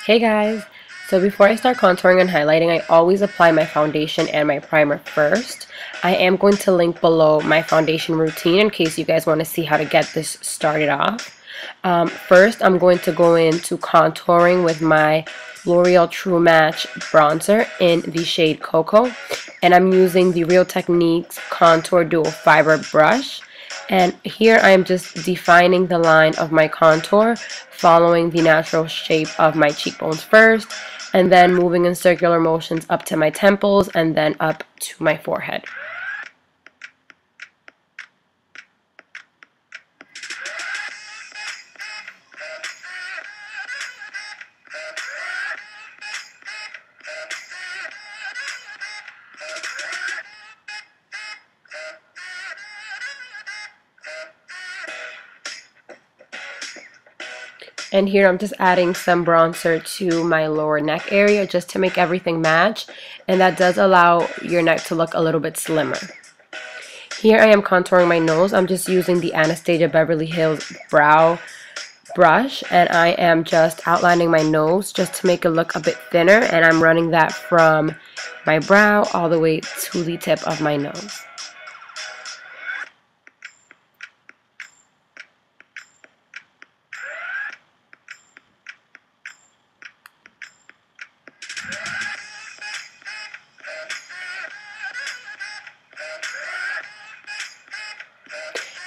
Hey guys! So before I start contouring and highlighting, I always apply my foundation and my primer first. I am going to link below my foundation routine in case you guys want to see how to get this started off. First, I'm going to go into contouring with my L'Oreal True Match bronzer in the shade Cocoa. And I'm using the Real Techniques Contour Dual Fiber brush. And here I am just defining the line of my contour, following the natural shape of my cheekbones first, and then moving in circular motions up to my temples and then up to my forehead. And here I'm just adding some bronzer to my lower neck area just to make everything match, and that does allow your neck to look a little bit slimmer. Here I am contouring my nose. I'm just using the Anastasia Beverly Hills brow brush, and I am just outlining my nose just to make it look a bit thinner, and I'm running that from my brow all the way to the tip of my nose.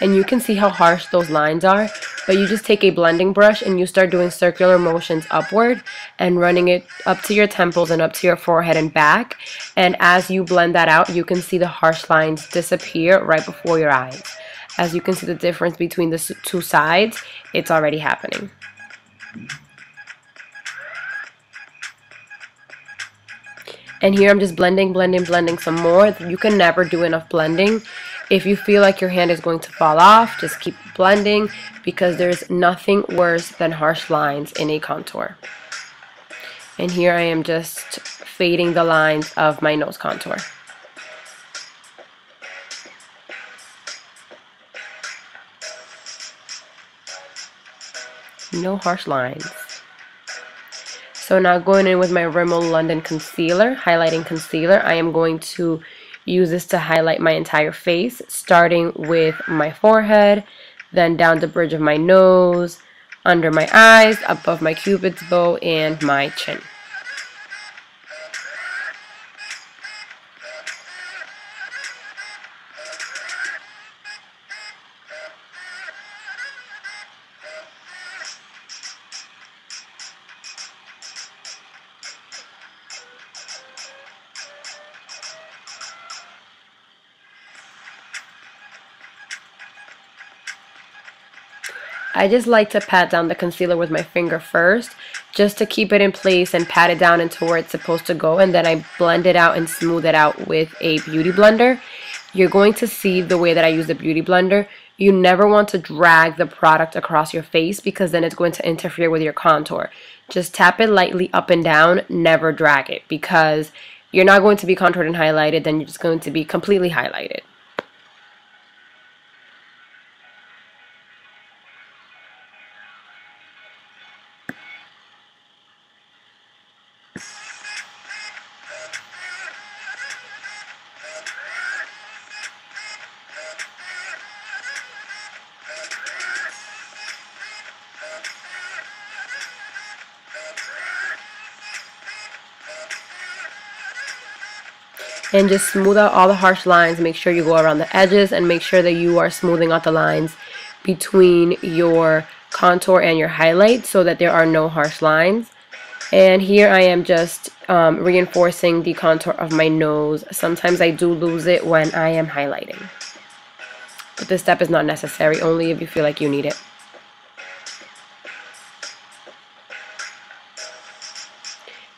And you can see how harsh those lines are, but you just take a blending brush and you start doing circular motions upward and running it up to your temples and up to your forehead and back. And as you blend that out, you can see the harsh lines disappear right before your eyes. As you can see the difference between the two sides, it's already happening. And here I'm just blending some more. You can never do enough blending. If you feel like your hand is going to fall off, just keep blending, because there's nothing worse than harsh lines in a contour. And here I am just fading the lines of my nose contour. No harsh lines. So now going in with my Rimmel London Concealer, highlighting concealer, I am going to use this to highlight my entire face, starting with my forehead, then down the bridge of my nose, under my eyes, above my cupid's bow, and my chin. I just like to pat down the concealer with my finger first, just to keep it in place and pat it down into where it's supposed to go, and then I blend it out and smooth it out with a beauty blender. You're going to see the way that I use the beauty blender. You never want to drag the product across your face, because then it's going to interfere with your contour. Just tap it lightly up and down, never drag it, because you're not going to be contoured and highlighted, then you're just going to be completely highlighted. And just smooth out all the harsh lines. Make sure you go around the edges and make sure that you are smoothing out the lines between your contour and your highlight so that there are no harsh lines. And here I am just reinforcing the contour of my nose. Sometimes I do lose it when I am highlighting, but this step is not necessary, only if you feel like you need it.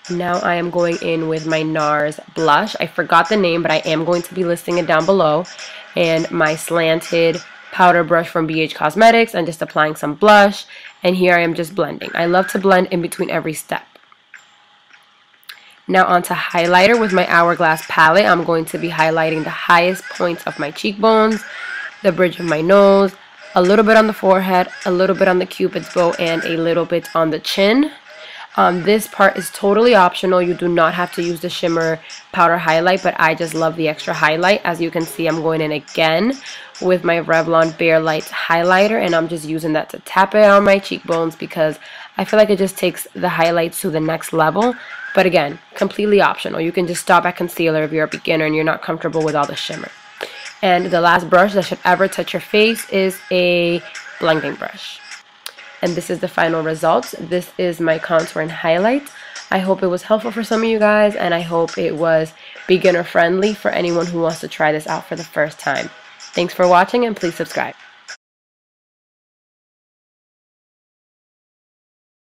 Now I am going in with my Nars blush. I forgot the name, but I am going to be listing it down below. And my slanted powder brush from BH Cosmetics, and just applying some blush. And here I am just blending. I love to blend in between every step. Now onto highlighter with my Hourglass palette. I'm going to be highlighting the highest points of my cheekbones, the bridge of my nose, a little bit on the forehead, a little bit on the cupid's bow, and a little bit on the chin. This part is totally optional. You do not have to use the shimmer powder highlight, but I just love the extra highlight. As you can see, I'm going in again with my Revlon Bare Lights highlighter, and I'm just using that to tap it on my cheekbones because I feel like it just takes the highlights to the next level. But again, completely optional. You can just stop at concealer if you're a beginner and you're not comfortable with all the shimmer. And the last brush that should ever touch your face is a blending brush. And this is the final result. This is my contour and highlight. I hope it was helpful for some of you guys, and I hope it was beginner friendly for anyone who wants to try this out for the first time. Thanks for watching, and please subscribe.